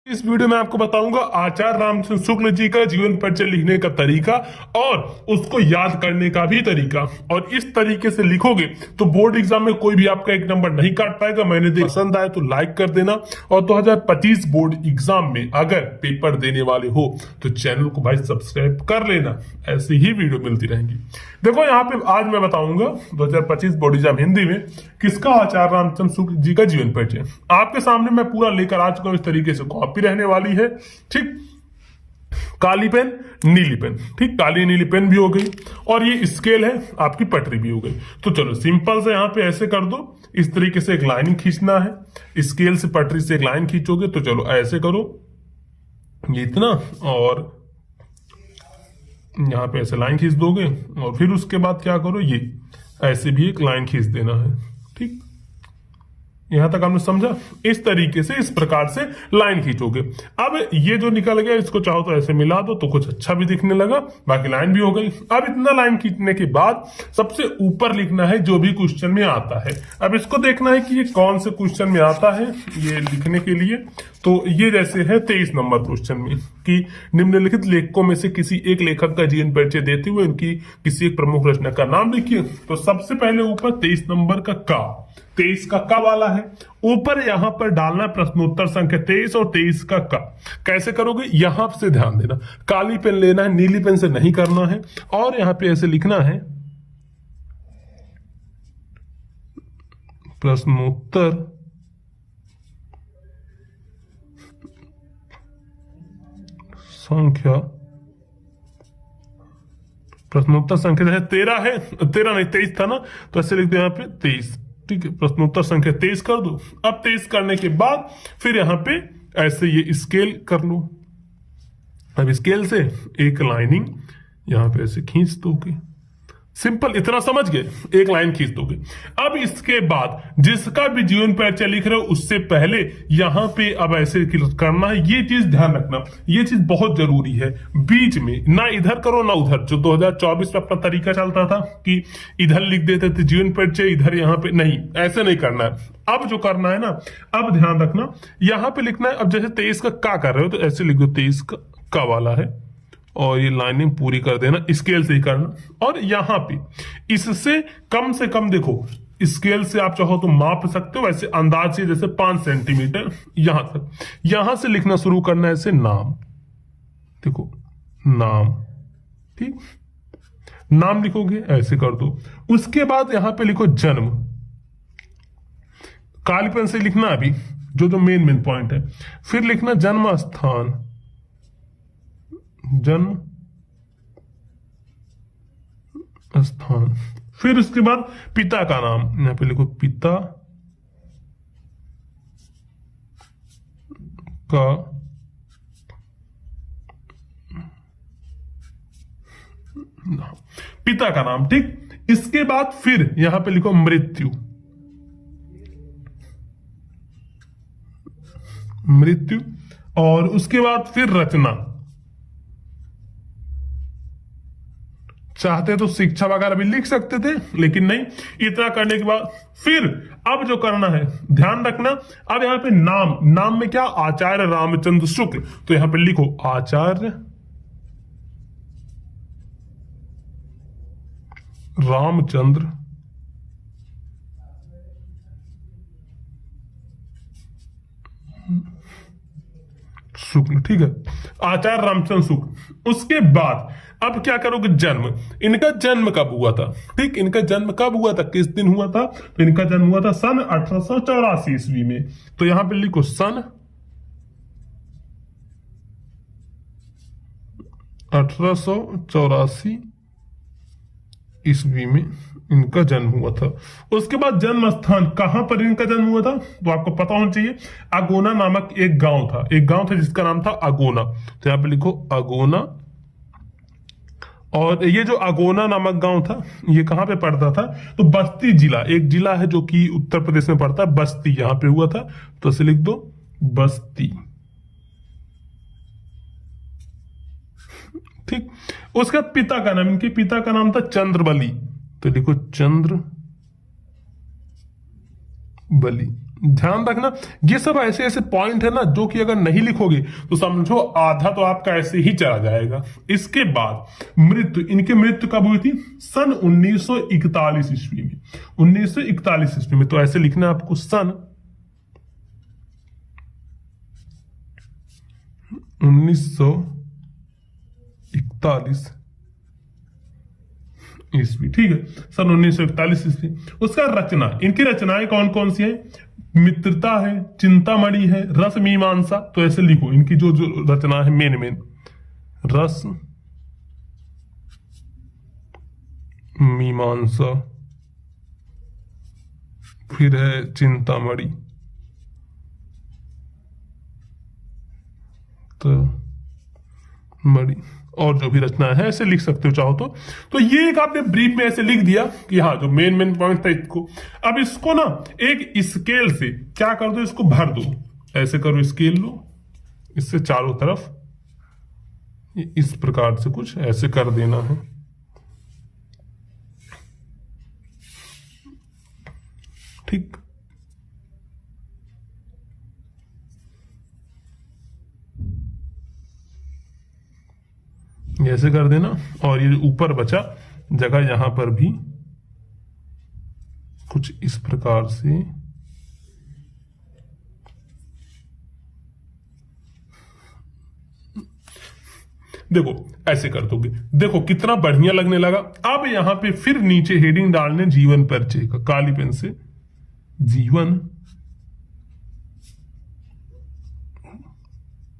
इस वीडियो में आपको बताऊंगा आचार्य रामचंद्र शुक्ल जी का जीवन परिचय लिखने का तरीका और उसको याद करने का भी तरीका। और इस तरीके से लिखोगे तो बोर्ड एग्जाम में कोई भी आपका एक नंबर नहीं काट पाएगा। मैंने पसंद आए तो लाइक कर देना। और 2025 बोर्ड एग्जाम में अगर पेपर देने वाले हो तो चैनल को भाई सब्सक्राइब कर लेना, ऐसी ही वीडियो मिलती रहेंगी। देखो यहाँ पे आज मैं बताऊंगा 2025 बोर्ड एग्जाम हिंदी में किसका आचार्य रामचंद्र शुक्ल जी का जीवन परिचय। आपके सामने मैं पूरा लेकर आ चुका हूं, इस तरीके से कॉपी रहने वाली है। ठीक, काली पेन नीली पेन, ठीक, काली नीली पेन भी हो गई और ये स्केल है, आपकी पटरी भी हो गई। तो चलो सिंपल से यहाँ पे ऐसे कर दो, इस तरीके से एक लाइन खींचना है। स्केल से पटरी से एक लाइन खींचोगे तो चलो ऐसे करो, ये इतना, और यहाँ पे ऐसे लाइन खींच दोगे और फिर उसके बाद क्या करो, ये ऐसे भी एक लाइन खींच देना है। ठीक, यहां तक आपने समझा। इस तरीके से इस प्रकार से लाइन खींचोगे। अब ये जो निकल गया इसको चाहो तो ऐसे मिला दो तो कुछ अच्छा भी दिखने लगा, बाकी लाइन भी हो गई। अब इतना लाइन खींचने के बाद सबसे ऊपर लिखना है जो भी क्वेश्चन में आता है। अब इसको देखना है कि ये कौन से क्वेश्चन में आता है ये लिखने के लिए। तो ये जैसे है 23 नंबर क्वेश्चन में कि निम्नलिखित लेखकों में से किसी एक लेखक का जीवन परिचय देते हुए उनकी किसी एक प्रमुख रचना का नाम लिखिए। तो सबसे पहले ऊपर 23 नंबर का 23 का क वाला है, ऊपर यहां पर डालना प्रश्नोत्तर संख्या 23 और 23 का क। कैसे करोगे, यहां से ध्यान देना, काली पेन लेना है, नीली पेन से नहीं करना है। और यहां पे ऐसे लिखना है प्रश्नोत्तर संख्या, प्रश्नोत्तर संख्या जैसे 13 है, 13 नहीं 23 था ना, तो ऐसे लिख दो यहाँ पे 23। ठीक है, प्रश्नोत्तर संख्या 23 कर दो। अब 23 करने के बाद फिर यहाँ पे ऐसे ये स्केल कर लो। अब स्केल से एक लाइनिंग यहाँ पे ऐसे खींच दोगे। सिंपल, इतना समझ गए, एक लाइन खींच दोगे। अब इसके बाद जिसका भी जीवन परिचय लिख रहे हो उससे पहले यहाँ पे अब ऐसे करना है। ये चीज ध्यान रखना, ये चीज बहुत जरूरी है। बीच में ना इधर करो ना उधर, जो 2024 में अपना तरीका चलता था कि इधर लिख देते थे जीवन परिचय, इधर यहाँ पे नहीं, ऐसे नहीं करना है। अब जो करना है ना, अब ध्यान रखना, यहाँ पे लिखना है। अब जैसे 23 का कर रहे हो तो ऐसे लिख दो 23 का वाला है और ये लाइनिंग पूरी कर देना, स्केल से ही करना। और यहां पे इससे कम से कम देखो, स्केल से आप चाहो तो माप सकते हो, वैसे अंदाज से जैसे 5 सेंटीमीटर यहां तक, यहां से लिखना शुरू करना है ऐसे नाम। देखो नाम, ठीक, नाम लिखोगे ऐसे कर दो। उसके बाद यहां पे लिखो जन्म, काली पेन से लिखना अभी जो मेन पॉइंट है। फिर लिखना जन्म स्थान, जन्म स्थान। फिर उसके बाद पिता का नाम, यहां पे लिखो पिता का नाम, पिता का नाम। ठीक, इसके बाद फिर यहां पे लिखो मृत्यु, मृत्यु। और उसके बाद फिर रचना, चाहते तो शिक्षा वगैरह भी लिख सकते थे लेकिन नहीं। इतना करने के बाद फिर अब जो करना है ध्यान रखना, अब यहां पे नाम, नाम में क्या, आचार्य रामचंद्र शुक्ल, तो यहां पे लिखो आचार्य रामचंद्र शुक्ल। ठीक है, आचार्य रामचंद्र शुक्ल। उसके बाद अब क्या करोगे, जन्म, इनका जन्म कब हुआ था। ठीक, इनका जन्म कब हुआ था, किस दिन हुआ था, तो इनका जन्म हुआ था सन 1884 ईस्वी में। तो यहां पे लिखो सन 1884 ईस्वी में इनका जन्म हुआ था। उसके बाद जन्म स्थान, कहां पर इनका जन्म हुआ था, तो आपको पता होना चाहिए। अगोना नामक एक गांव था, एक गांव था जिसका नाम था अगोना, तो यहां पे लिखो अगोना। और ये जो अगोना नामक गांव था ये कहां पे पड़ता था, तो बस्ती जिला, एक जिला है जो कि उत्तर प्रदेश में पड़ता है, बस्ती, यहां पे हुआ था। तो इसे लिख दो बस्ती। ठीक, उसका पिता का नाम, इनके पिता का नाम था चंद्रबली, तो लिखो चंद्र बली। ध्यान रखना, ये सब ऐसे ऐसे पॉइंट है ना जो कि अगर नहीं लिखोगे तो समझो आधा तो आपका ऐसे ही चला जाएगा। इसके बाद मृत्यु, इनकी मृत्यु कब हुई थी? सन 1941 ईस्वी में। 1941 ईस्वी में, तो ऐसे लिखना है आपको सन 1941 ईस्वी, ठीक है, सन 1941 ईस्वी। उसका रचना, इनकी रचनाएं कौन कौन सी हैं? मित्रता है, चिंतामणि है, रस मीमांसा। तो ऐसे लिखो इनकी जो जो रचना है मेन रस मीमांसा, फिर है चिंतामणि, तो मणि, और जो भी रचना है ऐसे लिख सकते हो चाहो तो ये एक आपने ब्रीफ में ऐसे लिख दिया कि हाँ जो मेन पॉइंट था इसको। अब इसको ना एक स्केल से क्या कर दो, इसको भर दो, ऐसे करो, स्केल लो, इससे चारों तरफ इस प्रकार से कुछ ऐसे कर देना है, ठीक। ऐसे कर देना, और ये ऊपर बचा जगह यहां पर भी कुछ इस प्रकार से देखो, ऐसे कर दोगे, देखो कितना बढ़िया लगने लगा। अब यहां पे फिर नीचे हेडिंग डालने जीवन परिचय का, काली पेन से जीवन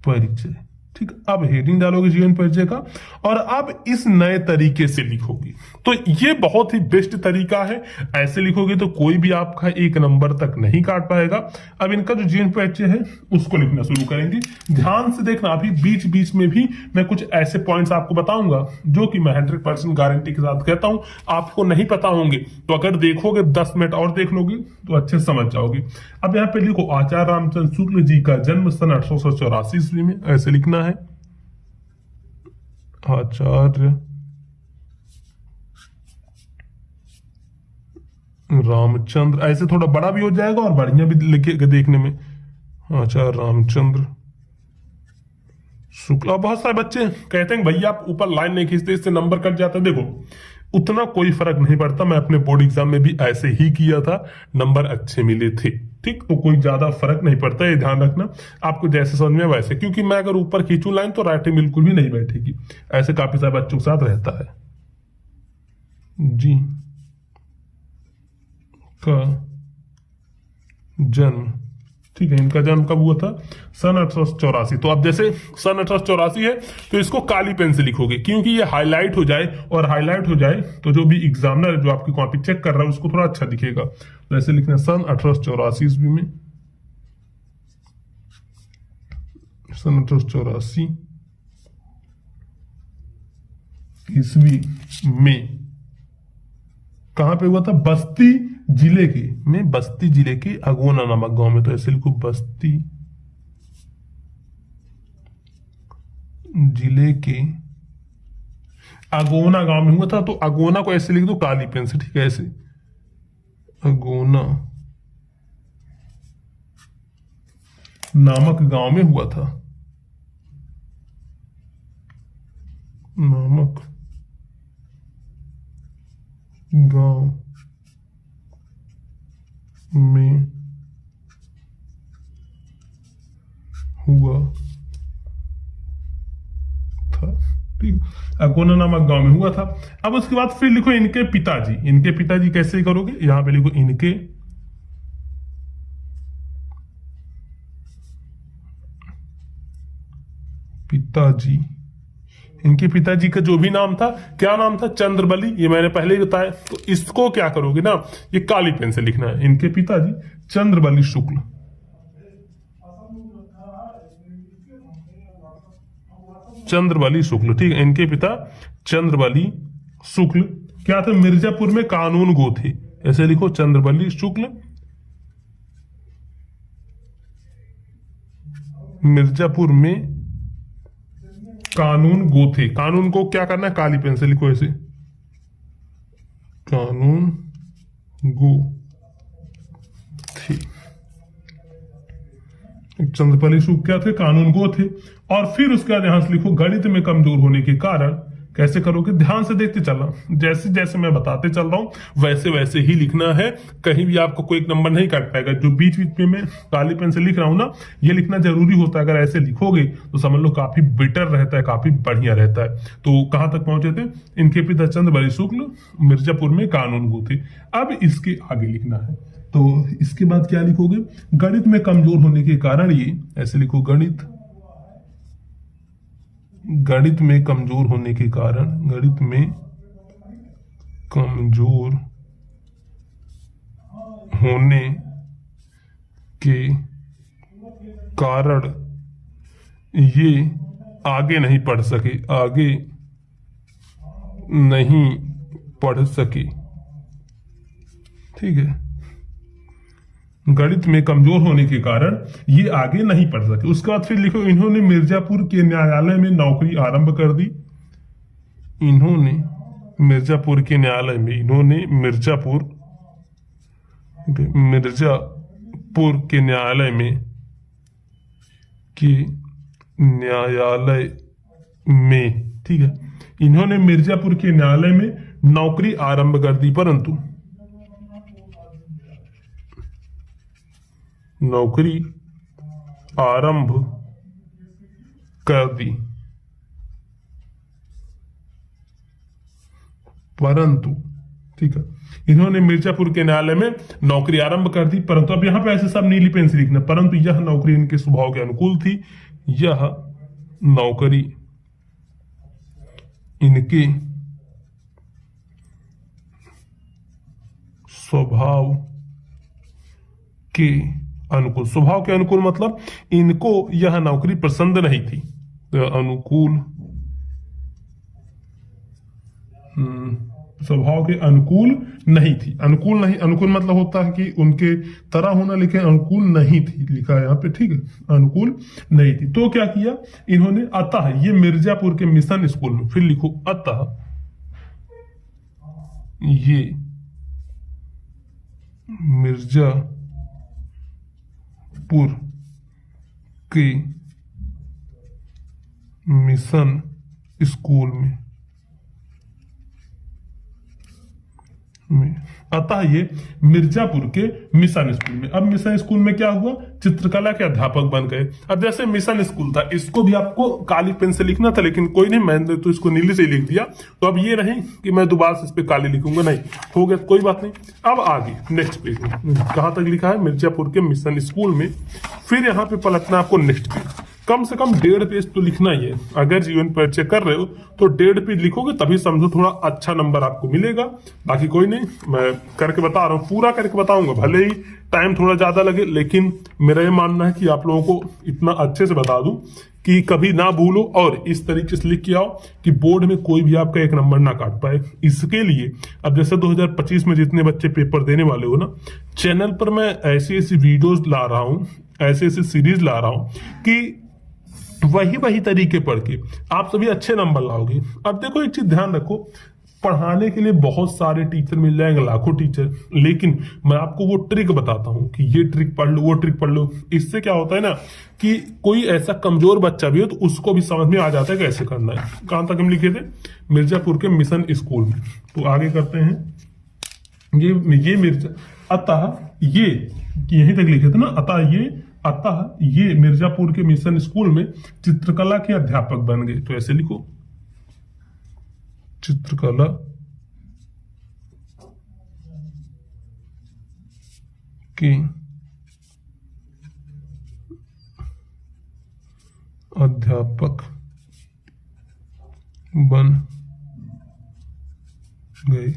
परिचय, ठीक। अब हेडिंग डालोगे जीवन परिचय का, और अब इस नए तरीके से लिखोगे। तो ये बहुत ही बेस्ट तरीका है, ऐसे लिखोगे तो कोई भी आपका 1 नंबर तक नहीं काट पाएगा। अब इनका जो जीवन परिचय है उसको लिखना शुरू करेंगे। ध्यान से देखना, अभी बीच बीच में भी मैं कुछ ऐसे पॉइंट्स आपको बताऊंगा जो कि मैं 100% गारंटी के साथ कहता हूं, आपको नहीं पता होंगे तो अगर देखोगे 10 मिनट और देख लोगे तो अच्छे समझ जाओगे। अब यहाँ पे लिखो आचार्य रामचंद्र शुक्ल जी का जन्म सन 1884 ईस्वी में, ऐसे लिखना है आचार्य रामचंद्र, ऐसे थोड़ा बड़ा भी हो जाएगा और बढ़िया भी लिखे देखने में, आचार्य रामचंद्र शुक्ला। बहुत सारे बच्चे कहते हैं भैया आप ऊपर लाइन नहीं खींचते, इससे नंबर कट जाता है। देखो उतना कोई फर्क नहीं पड़ता, मैं अपने बोर्ड एग्जाम में भी ऐसे ही किया था, नंबर अच्छे मिले थे, ठीक। तो कोई ज्यादा फर्क नहीं पड़ता, ये ध्यान रखना, आपको जैसे समझ में वैसे, क्योंकि मैं अगर ऊपर खींचूं लाइन तो राइटिंग बिल्कुल भी नहीं बैठेगी। ऐसे काफी सारे बच्चों के साथ रहता है। जी का जन्म, ठीक है, इनका जन्म कब हुआ था? सन 1884। तो अब जैसे सन 1884 है तो इसको काली पेन से लिखोगे, क्योंकि ये हाईलाइट हो जाए, और हाईलाइट हो जाए तो जो भी एग्जामिनर जो आपकी कॉपी चेक कर रहा है उसको थोड़ा अच्छा दिखेगा। तो ऐसे लिखना सन 1884 ईस्वी में, सन 1884 ईस्वी में कहां पे हुआ था? बस्ती जिले के में, बस्ती जिले के अगोना नामक गांव में। तो ऐसे लिखो बस्ती जिले के अगोना गांव में हुआ था। तो अगोना को ऐसे लिख दो काली पेन से, ठीक है, ऐसे अगोना नामक गांव में हुआ था, नामक गांव में हुआ था, ठीक। अगोना नामक गांव में हुआ था। अब उसके बाद फिर लिखो इनके पिताजी। इनके पिताजी कैसे करोगे? यहां पे लिखो इनके पिताजी। इनके पिताजी का जो भी नाम था, क्या नाम था? चंद्रबली, ये मैंने पहले ही बताया। तो इसको क्या करोगे ना, ये काली पेन से लिखना है, इनके पिताजी चंद्रबली शुक्ल। चंद्रबली शुक्ल, ठीक है, इनके पिता चंद्रबली शुक्ल क्या थे? मिर्जापुर में कानून गो थे। ऐसे लिखो चंद्रबली शुक्ल मिर्जापुर में कानून गो थे। कानून को क्या करना है? काली पेन से लिखो ऐसे, कानून गो थे। चंद्रपली शुक्ल क्या थे, कानून गो थे। और फिर उसके बाद यहां से लिखो गणित में कमजोर होने के कारण। कैसे करोगे, ध्यान से देखते चलना, जैसे जैसे मैं बताते चल रहा हूं वैसे वैसे ही लिखना है। कहीं भी आपको कोई एक नंबर नहीं काट पाएगा। जो बीच बीच में मैं काली पेन से लिख रहा हूं ना, ये लिखना जरूरी होता है। अगर ऐसे लिखोगे तो समझ लो काफी बेटर रहता है, काफी बढ़िया रहता है। तो कहां तक पहुंचे थे, इनके पिता चंद्रपली शुक्ल मिर्जापुर में कानून गो थे। अब इसके आगे लिखना है, तो इसके बाद क्या लिखोगे, गणित में कमजोर होने के कारण ये, ऐसे लिखो गणित में कमजोर होने के कारण, गणित में कमजोर होने के कारण ये आगे नहीं पढ़ सके, आगे नहीं पढ़ सके। ठीक है, गणित में कमजोर होने के कारण ये आगे नहीं पढ़ सके। उसके बाद फिर लिखो, इन्होंने मिर्जापुर के न्यायालय में नौकरी आरंभ कर दी। इन्होंने मिर्जापुर के न्यायालय में, इन्होंने मिर्जापुर के न्यायालय में, ठीक है, इन्होंने मिर्जापुर के न्यायालय में नौकरी आरंभ कर दी, परंतु नौकरी आरंभ कर दी, परंतु, ठीक है, इन्होंने मिर्जापुर के न्यायालय में नौकरी आरंभ कर दी, परंतु अब यहां पे ऐसे सब नीली पेन से लिखना, परंतु यह नौकरी इनके स्वभाव के अनुकूल थी। यह नौकरी इनके स्वभाव के अनुकूल, स्वभाव के अनुकूल मतलब इनको यह नौकरी पसंद नहीं थी। तो अनुकूल, स्वभाव के अनुकूल नहीं थी। अनुकूल नहीं, अनुकूल मतलब होता है कि उनके तरह होना, लेकिन अनुकूल नहीं थी लिखा है यहाँ पे, ठीक है, अनुकूल नहीं थी। तो क्या किया इन्होंने, अतः ये मिर्जापुर के मिशन स्कूल में, फिर लिखो अतः ये मिर्जापुर के मिशन स्कूल में, अतः ये मिर्जापुर के मिशन स्कूल में। अब मिशन स्कूल में क्या हुआ, चित्रकला के अध्यापक बन गए। अब जैसे मिशन स्कूल था, इसको भी आपको काली पेन से लिखना था, लेकिन कोई नहीं, मैंने तो इसको नीली से ही लिख दिया। तो अब ये नहीं कि मैं दोबारा से इस पे काली लिखूंगा, नहीं, हो गया, कोई बात नहीं। अब आगे नेक्स्ट पेज में कहां तक लिखा है, मिर्जापुर के मिशन स्कूल में। फिर यहाँ पे पलटना आपको नेक्स्ट पेज, कम से कम 1.5 पेज तो लिखना ही है। अगर जीवन परिचय कर रहे हो तो 1.5 पेज लिखोगे, तभी समझो थोड़ा अच्छा नंबर आपको मिलेगा। बाकी कोई नहीं, मैं करके बता रहा हूँ, पूरा करके बताऊंगा, भले ही टाइम थोड़ा ज्यादा लगे, लेकिन मेरा ये मानना है कि आप लोगों को इतना अच्छे से बता दूं कि कभी ना भूलो और इस तरीके से लिख के आओ कि बोर्ड में कोई भी आपका एक नंबर ना काट पाए। इसके लिए अब जैसे 2025 में जितने बच्चे पेपर देने वाले हो ना, चैनल पर मैं ऐसी ऐसी वीडियोज ला रहा हूँ, ऐसी ऐसी सीरीज ला रहा हूँ कि वही तरीके पढ़ के आप सभी अच्छे नंबर लाओगे। अब देखो एक चीज ध्यान रखो, पढ़ाने के लिए बहुत सारे टीचर मिल जाएंगे, लाखों टीचर, लेकिन मैं आपको वो ट्रिक बताता हूं कि ये ट्रिक पढ़ लो, वो ट्रिक पढ़ लो। इससे क्या होता है ना कि कोई ऐसा कमजोर बच्चा भी हो तो उसको भी समझ में आ जाता है कैसे करना है। कहां तक हम लिखे थे, मिर्जापुर के मिशन स्कूल में। तो आगे करते हैं, ये मिर्जा, अतः ये यहीं तक लिखे थे ना, अतः ये मिर्जापुर के मिशन स्कूल में चित्रकला के अध्यापक बन गए। तो ऐसे लिखो, चित्रकला के अध्यापक बन गए,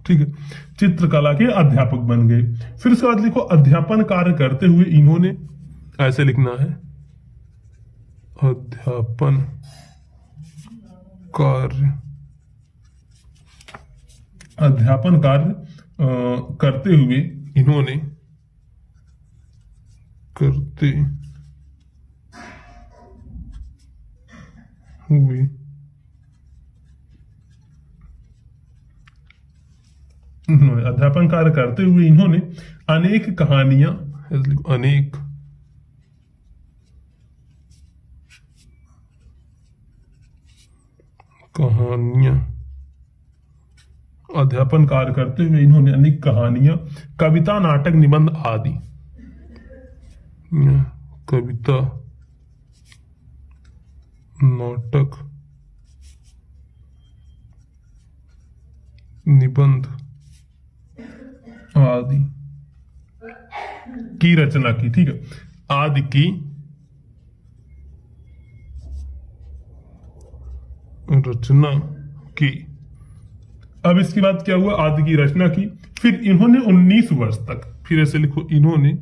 ठीक है, चित्रकला के अध्यापक बन गए। फिर उसके बाद लिखो, अध्यापन कार्य करते हुए इन्होंने, ऐसे लिखना है, अध्यापन कार्य करते हुए इन्होंने, अध्यापन कार्य करते हुए इन्होंने अनेक कहानियां, अनेक कहानियां, अध्यापन कार्य करते हुए इन्होंने अनेक कहानियां, कविता, नाटक, निबंध आदि, कविता, नाटक, निबंध आदि की रचना की। ठीक है, आदि की रचना की। अब इसके बाद क्या हुआ, आदि की रचना की। फिर इन्होंने 19 वर्ष तक, फिर ऐसे लिखो इन्होंने,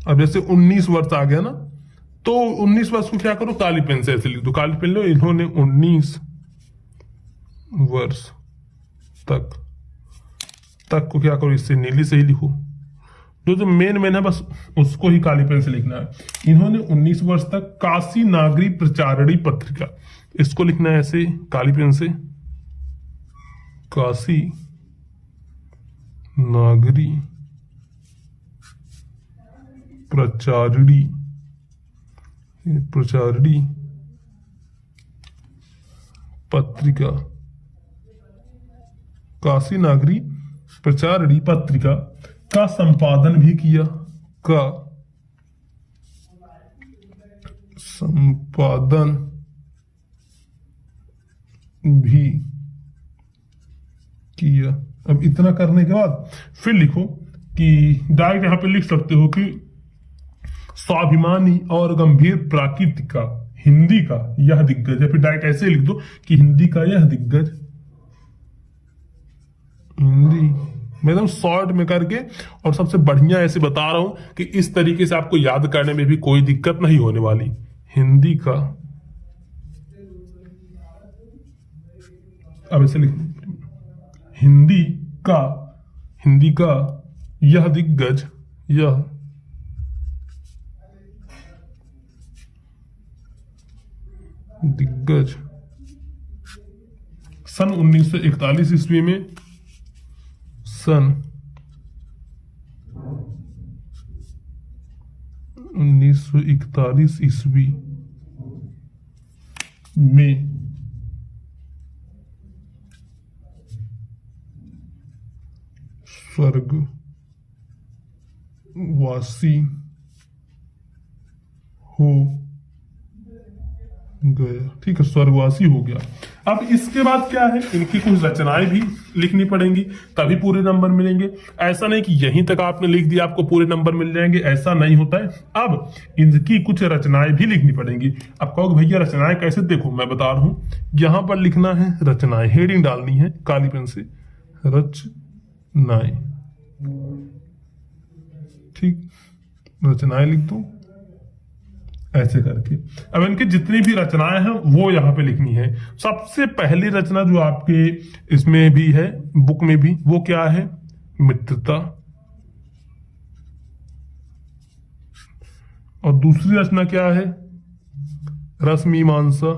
अब जैसे 19 वर्ष आ गया ना, तो 19 वर्ष को क्या करो, काली पेन से ऐसे लिख दो, काली पेन लो, इन्होंने 19 वर्ष तक को क्या करो, इससे नीली से ही लिखो, जो मेन है बस उसको ही काली पेन से लिखना है। इन्होंने 19 वर्ष तक काशी नागरी प्रचारणी पत्रिका, इसको लिखना है ऐसे काली पेन से, काशी नागरी प्रचारणी पत्रिका, काशी नागरी प्रचारणी पत्रिका का संपादन भी किया, अब इतना करने के बाद फिर लिखो कि डायरेक्ट यहां पे लिख सकते हो कि स्वाभिमानी और गंभीर प्राकृति का हिंदी का यह दिग्गज, या फिर डायरेक्ट ऐसे लिख दो कि हिंदी का यह दिग्गज, हिंदी मैं एकदम शॉर्ट में करके और सबसे बढ़िया ऐसे बता रहा हूं कि इस तरीके से आपको याद करने में भी कोई दिक्कत नहीं होने वाली। हिंदी का, अब ऐसे लिख, हिंदी का यह दिग्गज, यह दिग्गज सन 1941 ईस्वी में, सन 1941 ईस्वी में स्वर्गवासी हो गया। ठीक है, स्वर्गवासी हो गया। अब इसके बाद क्या है, इनकी कुछ रचनाएं भी लिखनी पड़ेंगी, तभी पूरे नंबर मिलेंगे। ऐसा नहीं कि यहीं तक आपने लिख दिया आपको पूरे नंबर मिल जाएंगे, ऐसा नहीं होता है। अब इनकी कुछ रचनाएं भी लिखनी पड़ेंगी। अब कहोगे भैया रचनाएं कैसे, देखो मैं बता रहा हूं, यहां पर लिखना है रचनाएं, हेडिंग डालनी है काली पेन से, रचनाएं। ठीक, रचनाएं लिख दो ऐसे करके। अब इनकी जितनी भी रचनाएं हैं वो यहां पे लिखनी है। सबसे पहली रचना जो आपके इसमें भी है, बुक में भी, वो क्या है, मित्रता। और दूसरी रचना क्या है, रसमीमांसा,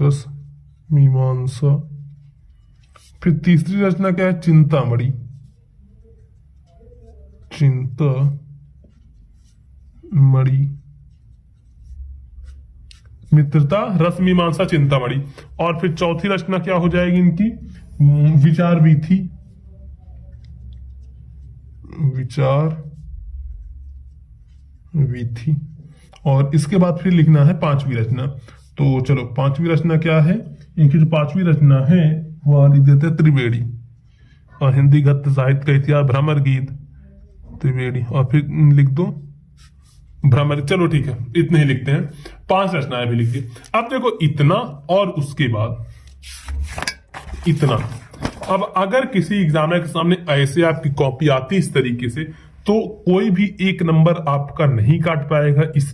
रसमीमांसा। फिर तीसरी रचना क्या है, चिंतामणि, चिंतामणि, मित्रता, रसमीमांसा, चिंतामणि। और फिर चौथी रचना क्या हो जाएगी इनकी, विचार वीथी, विचार वीथी। और इसके बाद फिर लिखना है पांचवी रचना। तो चलो पांचवी रचना क्या है, इनकी जो पांचवी रचना है वो लिख देते हैं त्रिवेणी, और हिंदी गद्य साहित्य का इतिहास, भ्रमर गीत, त्रिवेणी। और फिर लिख दो भ्रमर। चलो ठीक है, इतने ही लिखते हैं, 5 रचनाएं भी लिख दी। अब देखो इतना और उसके बाद इतना। अब अगर किसी एग्जामिनर के सामने ऐसे आपकी कॉपी आती इस तरीके से, तो कोई भी एक नंबर आपका नहीं काट पाएगा। इस